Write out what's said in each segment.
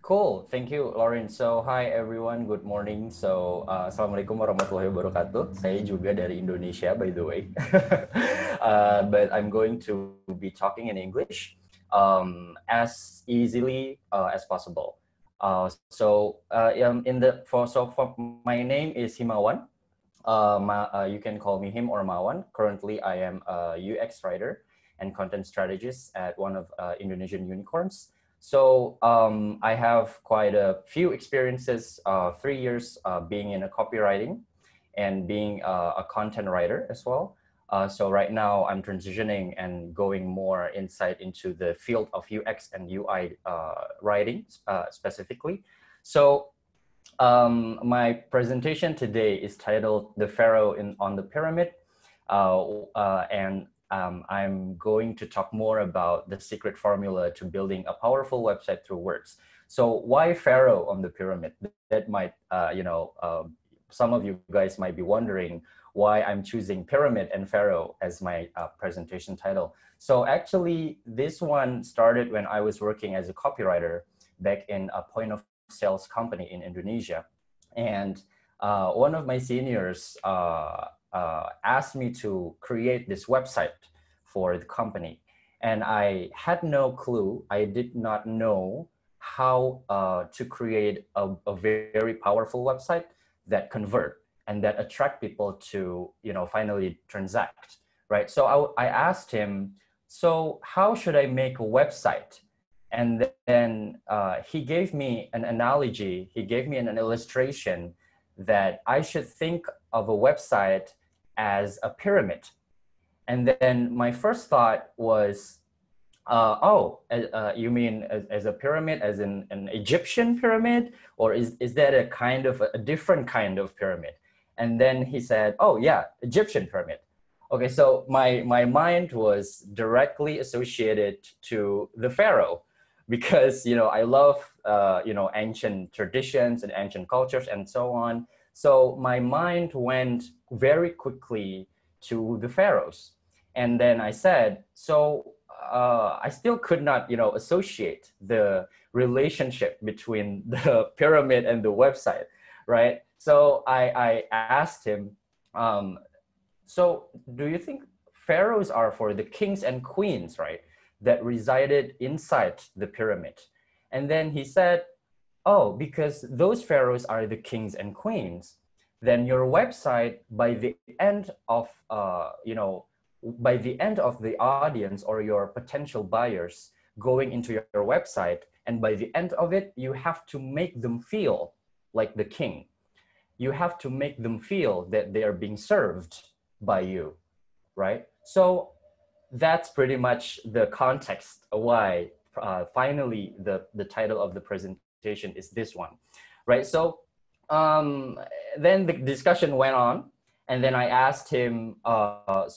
Cool, thank you, Lauren. So, hi everyone, good morning. So, Assalamualaikum warahmatullahi wabarakatuh. Saya juga dari Indonesia, by the way. But I'm going to be talking in English as easily as possible. My name is Himawan. You can call me him or Mawan. Currently, I am a UX writer and content strategist at one of Indonesian unicorns. So I have quite a few experiences, 3 years being in a copywriting and being a content writer as well. So right now I'm transitioning and going more insight into the field of UX and UI writing specifically. So my presentation today is titled "The Pharaoh on the Pyramid," and I'm going to talk more about the secret formula to building a powerful website through words. So why Pharaoh on the pyramid? That might, some of you guys might be wondering why I'm choosing pyramid and Pharaoh as my presentation title. So actually, this one started when I was working as a copywriter back in a point of sales company in Indonesia. And one of my seniors asked me to create this website for the company. And I had no clue. I did not know how to create a very powerful website that convert and that attract people to, finally transact, right? So I asked him, so how should I make a website? And then he gave me an analogy. He gave me an illustration that I should think of a website as a pyramid. And then my first thought was, you mean as a pyramid, as in an Egyptian pyramid? Or is that a kind of a different kind of pyramid? And then he said, oh yeah, Egyptian pyramid. Okay, so my mind was directly associated to the Pharaoh because, I love, ancient traditions and ancient cultures and so on. So my mind went very quickly to the pharaohs. And then I said, so I still could not, associate the relationship between the pyramid and the website, right? So I asked him, so do you think pharaohs are for the kings and queens, right, that resided inside the pyramid? And then he said, oh, because those pharaohs are the kings and queens, then your website by the end of the audience or your potential buyers going into your website, and by the end of it, you have to make them feel like the king. You have to make them feel that they are being served by you, right? So that's pretty much the context why finally the title of the presentation is this one, right? So then the discussion went on, and then I asked him, how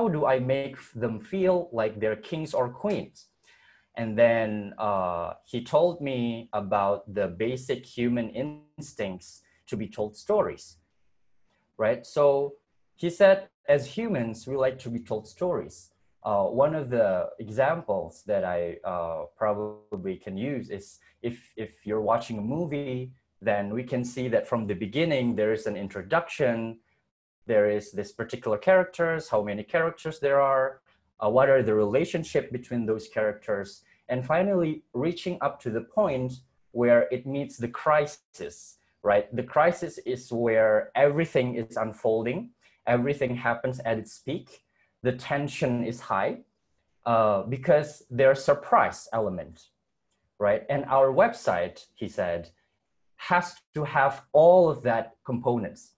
do I make them feel like they're kings or queens? And then he told me about the basic human instincts to be told stories, right? So he said, as humans, we like to be told stories. One of the examples that I probably can use is if you're watching a movie, then we can see that from the beginning, there is an introduction, there is this particular characters, how many characters there are, what are the relationship between those characters, and finally reaching up to the point where it meets the crisis, right? The crisis is where everything is unfolding, everything happens at its peak, the tension is high because there's surprise element, right? And our website, he said, has to have all of that components,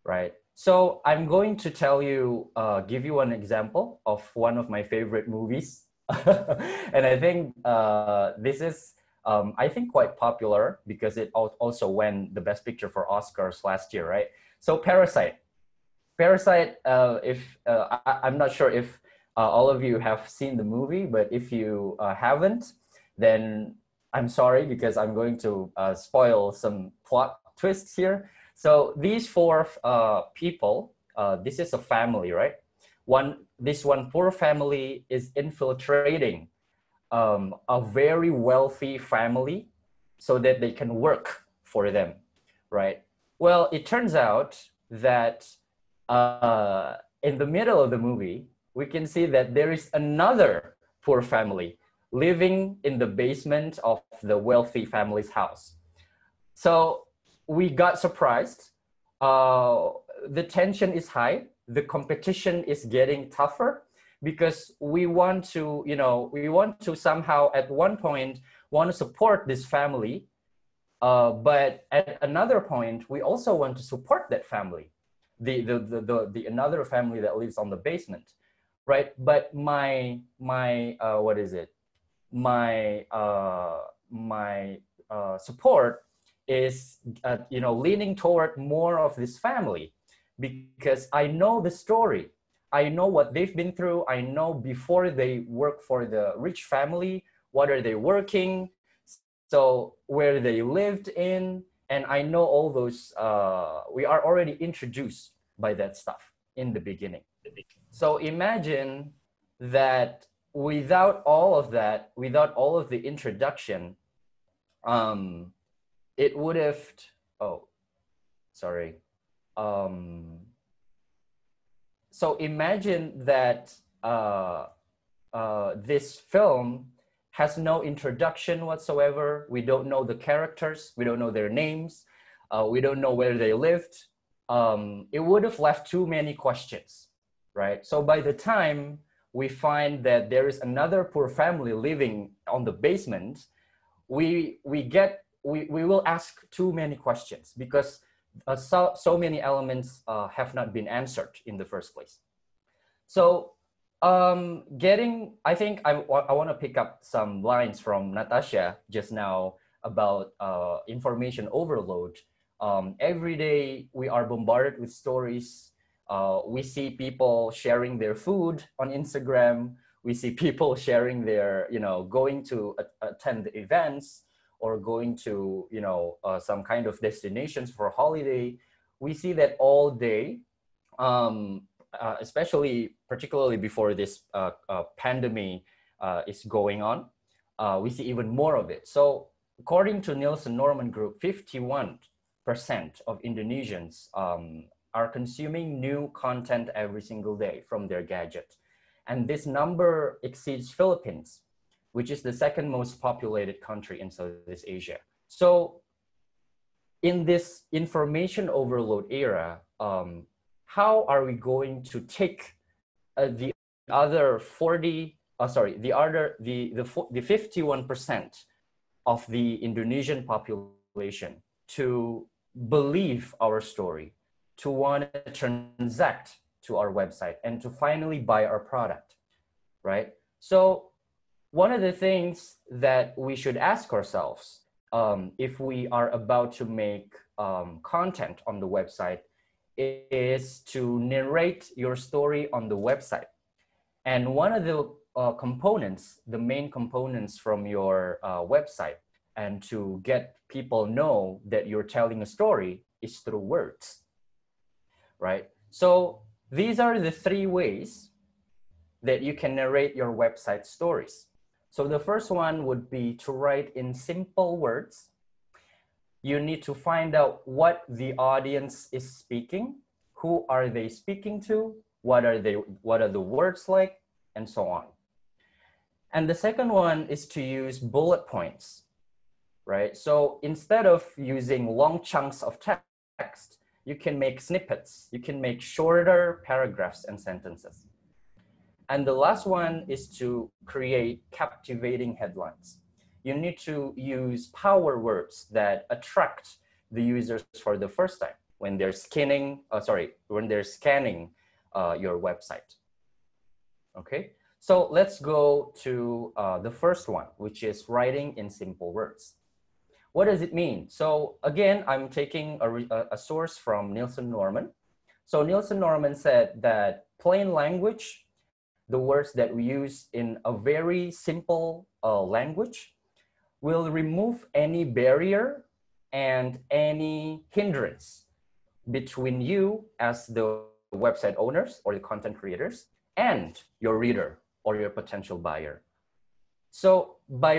right? So I'm going to tell you, give you an example of one of my favorite movies. And I think this is, I think, quite popular because it also won the Best Picture for Oscars last year, right? So Parasite. Parasite, I'm not sure if all of you have seen the movie, but if you haven't, then I'm sorry because I'm going to spoil some plot twists here. So these four people, this is a family, right? This one poor family is infiltrating a very wealthy family so that they can work for them, right? Well, it turns out that in the middle of the movie, we can see that there is another poor family living in the basement of the wealthy family's house. So we got surprised. The tension is high. The competition is getting tougher because we want to, we want to somehow at one point want to support this family, but at another point we also want to support that family, the another family that lives on the basement, right? But my what is it? My support is leaning toward more of this family because I know the story. I know what they've been through. I know before they work for the rich family, what are they working, so where they lived in, and I know all those. We are already introduced by that stuff in the beginning. So imagine that without all of that, without all of the introduction, it would have, oh, sorry. So imagine that this film has no introduction whatsoever. We don't know the characters. We don't know their names. We don't know where they lived. It would have left too many questions, right? So by the time we find that there is another poor family living on the basement, we will ask too many questions because so many elements have not been answered in the first place. So I think I want to pick up some lines from Natasha just now about information overload. Every day we are bombarded with stories. We see people sharing their food on Instagram. We see people sharing their, going to attend events or going to, some kind of destinations for holiday. We see that all day, particularly before this pandemic is going on. We see even more of it. So according to Nielsen Norman Group, 51% of Indonesians are consuming new content every single day from their gadget. And this number exceeds Philippines, which is the second most populated country in Southeast Asia. So in this information overload era, how are we going to take the 51% of the Indonesian population to believe our story, to want to transact to our website, and to finally buy our product, right? So one of the things that we should ask ourselves if we are about to make content on the website is to narrate your story on the website. And one of the components, the main components from your website, and to get people know that you're telling a story is through words, right? So these are the three ways that you can narrate your website stories. So the first one would be to write in simple words. You need to find out what the audience is speaking, who are they speaking to, what are the words like, and so on. And the second one is to use bullet points, right? So instead of using long chunks of text, you can make snippets. You can make shorter paragraphs and sentences. And the last one is to create captivating headlines. You need to use power words that attract the users for the first time when they're scanning your website. Okay, so let's go to the first one, which is writing in simple words. What does it mean? So again, I'm taking a source from Nielsen Norman. So Nielsen Norman said that plain language, the words that we use in a very simple language, will remove any barrier and any hindrance between you as the website owners or the content creators and your reader or your potential buyer. So by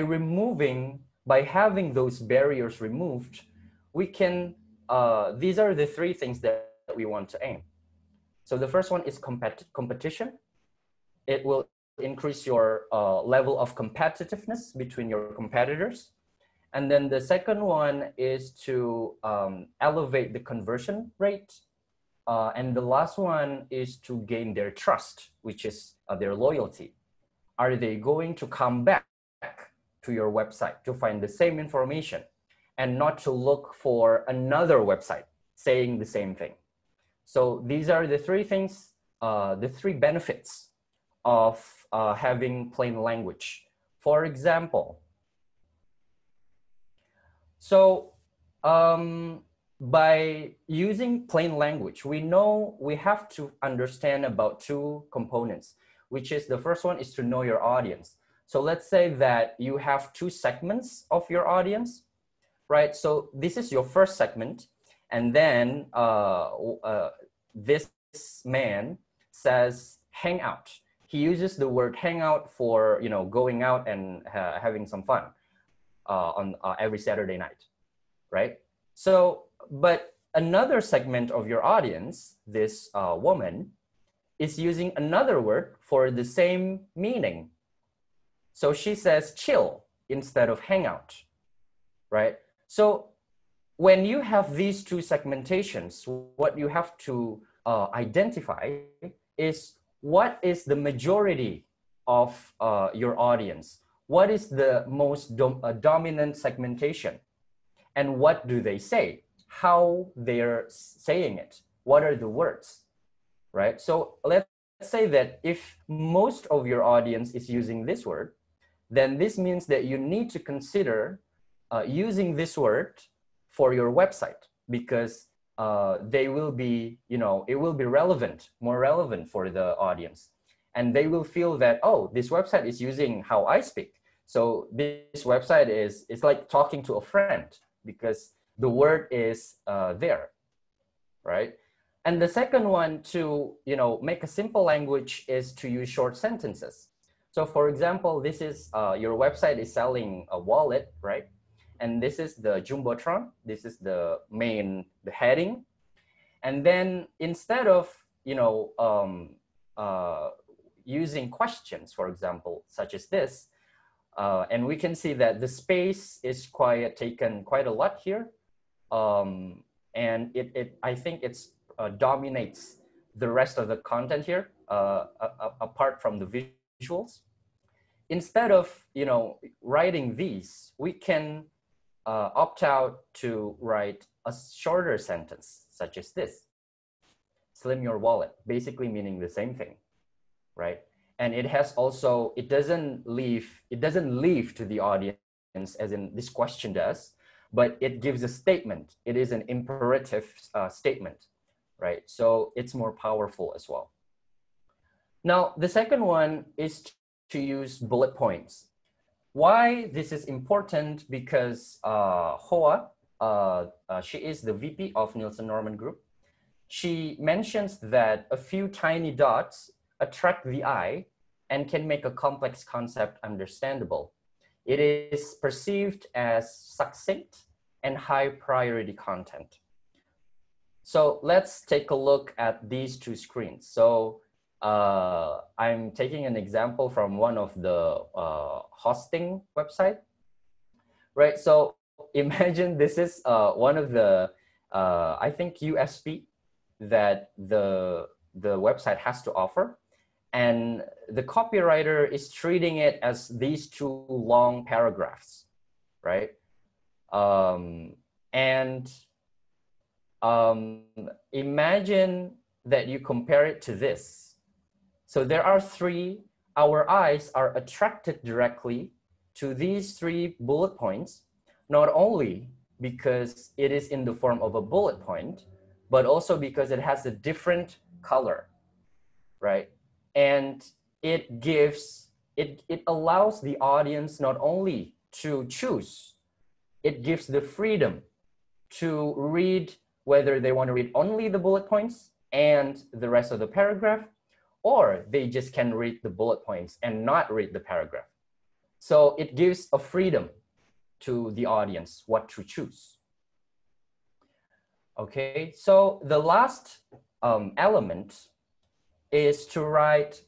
having those barriers removed, we can, these are the three things that we want to aim. So the first one is competition. It will increase your level of competitiveness between your competitors. And then the second one is to elevate the conversion rate. And the last one is to gain their trust, which is their loyalty. Are they going to come back to your website to find the same information and not to look for another website saying the same thing? So these are the three things, the three benefits of having plain language. For example, so by using plain language, we know we have to understand about two components, which is the first one is to know your audience. So let's say that you have two segments of your audience, right? So this is your first segment, and then this man says hangout. He uses the word hangout for, you know, going out and having some fun on every Saturday night, right? So, but another segment of your audience, this woman, is using another word for the same meaning. So she says chill instead of hangout, right? So when you have these two segmentations, what you have to identify is what is the majority of your audience? What is the most dominant segmentation? And what do they say? How they're saying it? What are the words, right? So let's say that if most of your audience is using this word, then this means that you need to consider using this word for your website, because they will be, you know, it will be relevant, more relevant for the audience. And they will feel that, oh, this website is using how I speak. So this website is, it's like talking to a friend, because the word is there, right? And the second one, to, you know, make a simple language, is to use short sentences. So for example, this is your website is selling a wallet, right? And this is the Jumbotron. This is the main, the heading. And then instead of, you know, using questions, for example, such as this, and we can see that the space is taken quite a lot here. And I think it's dominates the rest of the content here, apart from the visuals. Instead of, you know, writing these, we can opt out to write a shorter sentence, such as this: slim your wallet, basically meaning the same thing, right? And it has also, it doesn't leave to the audience as in this question does, but it gives a statement. It is an imperative statement, right? So it's more powerful as well. Now, the second one is to use bullet points. Why this is important? Because Hoa, she is the VP of Nielsen Norman Group. She mentions that a few tiny dots attract the eye and can make a complex concept understandable. It is perceived as succinct and high priority content. So let's take a look at these two screens. So I'm taking an example from one of the hosting website, right? So imagine this is one of the, I think, USP that the website has to offer. And the copywriter is treating it as these two long paragraphs, right? Imagine that you compare it to this. So there are three, our eyes are attracted directly to these three bullet points, not only because it is in the form of a bullet point, but also because it has a different color, right? And it gives, it allows the audience not only to choose, it gives the freedom to read whether they want to read only the bullet points and the rest of the paragraph, or they just can read the bullet points and not read the paragraph. So it gives a freedom to the audience what to choose. Okay, so the last element is to write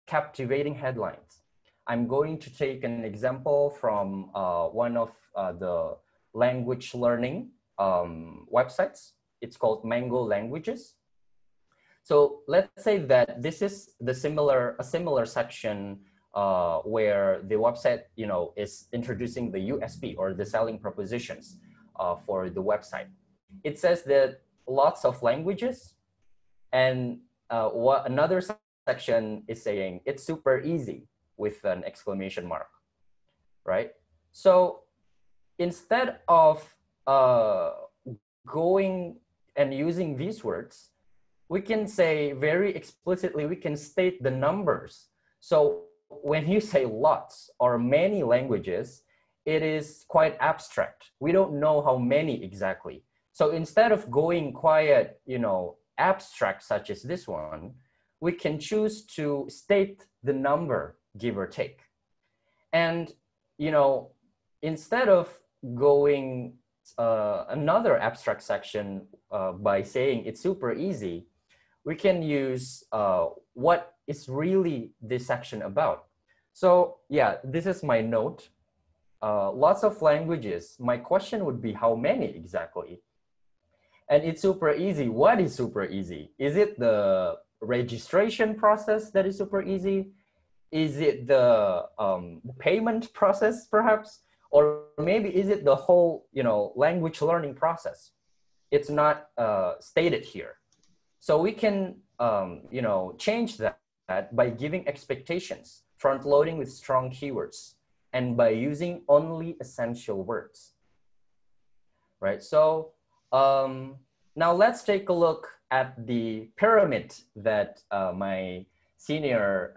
captivating headlines. I'm going to take an example from one of the language learning websites. It's called Mango Languages. So let's say that this is a similar section where the website, is introducing the USP or the selling propositions for the website. It says that lots of languages, and another section is saying it's super easy with an exclamation mark, right? So instead of going and using these words, we can say very explicitly, we can state the numbers. So when you say lots or many languages, it is quite abstract. We don't know how many exactly. So instead of going quite, abstract such as this one, we can choose to state the number, give or take. And, instead of going another abstract section by saying it's super easy, we can use what is really this section about. So yeah, this is my note. Lots of languages. My question would be how many exactly? And it's super easy. What is super easy? Is it the registration process that is super easy? Is it the payment process perhaps? Or maybe is it the whole, language learning process? It's not stated here. So we can, change that by giving expectations, front loading with strong keywords, and by using only essential words, right? So now let's take a look at the pyramid that my senior,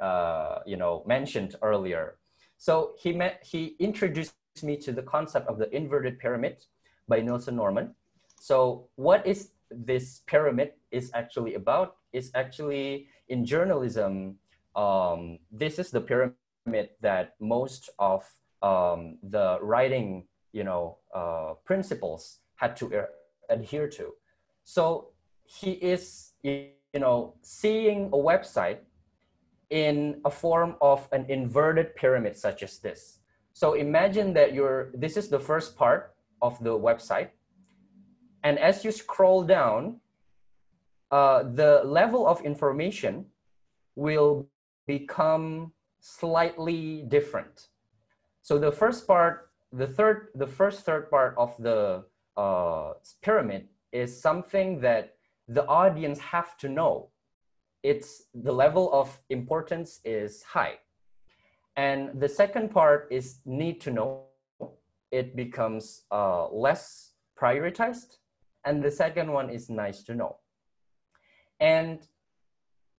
mentioned earlier. So he introduced me to the concept of the inverted pyramid by Nielsen Norman. So what is this pyramid is actually about? Is actually in journalism, this is the pyramid that most of the writing, principles had to adhere to. So he is, seeing a website in a form of an inverted pyramid such as this. So imagine that this is the first part of the website. And as you scroll down, the level of information will become slightly different. So the first part, the first third part of the pyramid is something that the audience have to know. It's the level of importance is high. And the second part is need to know. It becomes less prioritized. And the second one is nice to know. And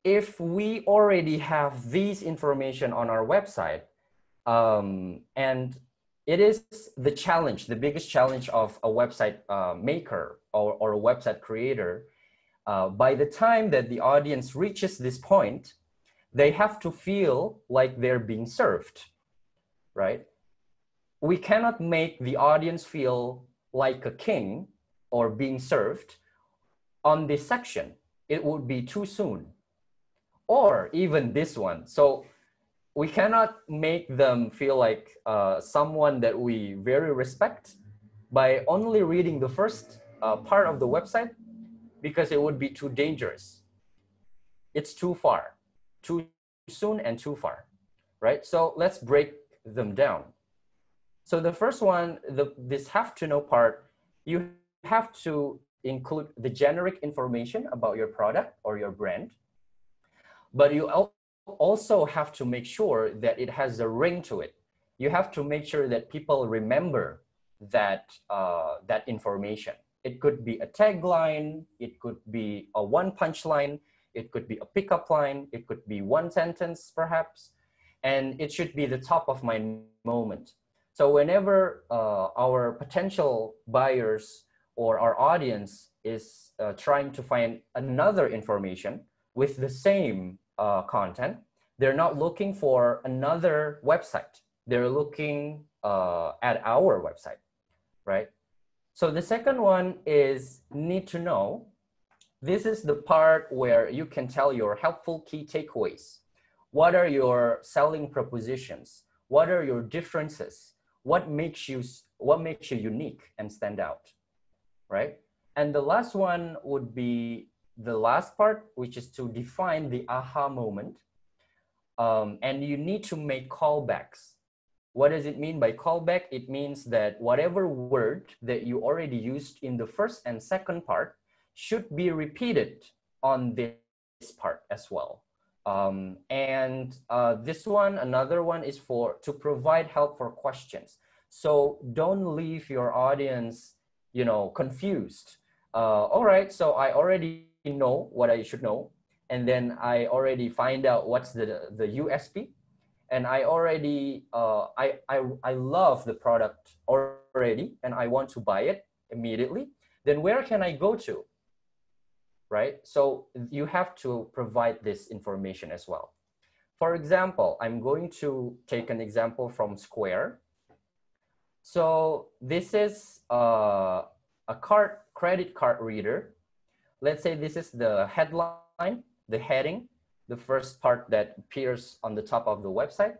if we already have these information on our website, and it is the challenge, the biggest challenge of a website maker or a website creator, by the time that the audience reaches this point, they have to feel like they're being served, right? We cannot make the audience feel like a king or being served on this section. It would be too soon. Or even this one. So we cannot make them feel like someone that we very respect by only reading the first part of the website, because it would be too dangerous. It's too far, too soon and too far, right? So let's break them down. So the first one, this have to know part, you have to include the generic information about your product or your brand, but you also have to make sure that it has a ring to it. You have to make sure that people remember that, that information. It could be a tagline, it could be a one punch line, it could be a pickup line, it could be one sentence perhaps, and it should be the top of mind moment. So whenever our potential buyers or our audience is trying to find another information with the same content, they're not looking for another website. they're looking at our website, right? So the second one is need to know. This is the part where you can tell your helpful key takeaways. What are your selling propositions? What are your differences? What makes you unique and stand out, right? And the last one would be the last part, which is to define the aha moment. And you need to make callbacks. What does it mean by callback? It means that whatever word that you already used in the first and second part should be repeated on this part as well. This one, another one is to provide help for questions. So don't leave your audience, confused. All right, so I already know what I should know. And then I already find out what's the USP. And I already, I love the product already, and I want to buy it immediately. Then where can I go to? Right? So you have to provide this information as well. For example, I'm going to take an example from Square. So this is a credit card reader. Let's say this is the headline, the heading, the first part that appears on the top of the website.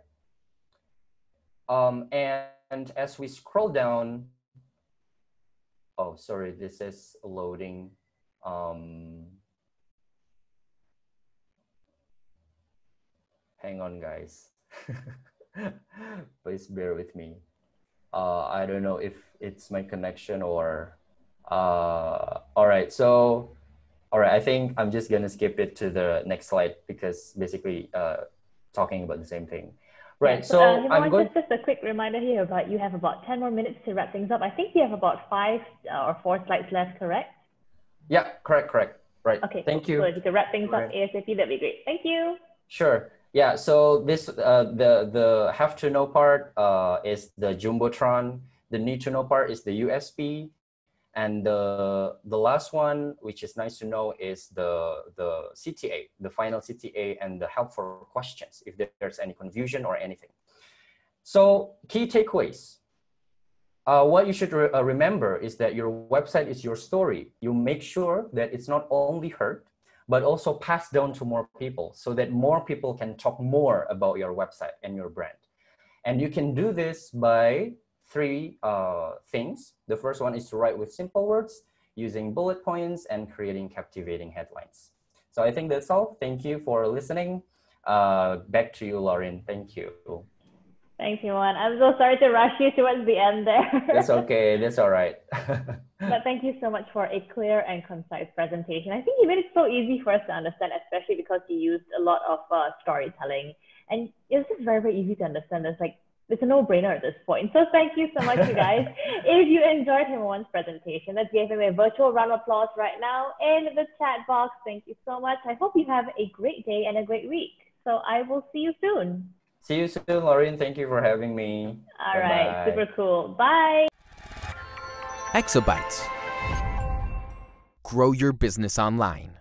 And as we scroll down, oh, sorry, this is loading. Hang on, guys. Please bear with me. I don't know if it's my connection or, all right. So, all right, I think I'm just gonna skip it to the next slide because basically talking about the same thing. Right, yeah, so I'm going... Just a quick reminder here you have about 10 more minutes to wrap things up. I think you have about 5 or 4 slides left, correct? Yeah, correct. Right, okay, thank you. So if you could wrap things up ASAP, that'd be great. Thank you. Sure. Yeah, so this, the have to know part is the Jumbotron. The need to know part is the USP. And the last one, which is nice to know, is the CTA, the final CTA, and the help for questions if there's any confusion or anything. So key takeaways. What you should remember is that your website is your story. You make sure that it's not only heard, but also passed down to more people so that more people can talk more about your website and your brand. And you can do this by 3 things. The first one is to write with simple words, using bullet points, and creating captivating headlines. So I think that's all. Thank you for listening. Back to you, Lauren. Thank you. Thanks, Himawan. I'm so sorry to rush you towards the end there. That's okay. That's all right. But thank you so much for a clear and concise presentation. I think you made it so easy for us to understand, especially because you used a lot of storytelling. And it's just very, very easy to understand. It's a no-brainer at this point. So thank you so much, you guys. If you enjoyed Himawan's presentation, let's give him a virtual round of applause right now in the chat box. Thank you so much. I hope you have a great day and a great week. So I will see you soon. See you soon, Lauren. Thank you for having me. All right, super cool. Bye. Exabytes. Grow your business online.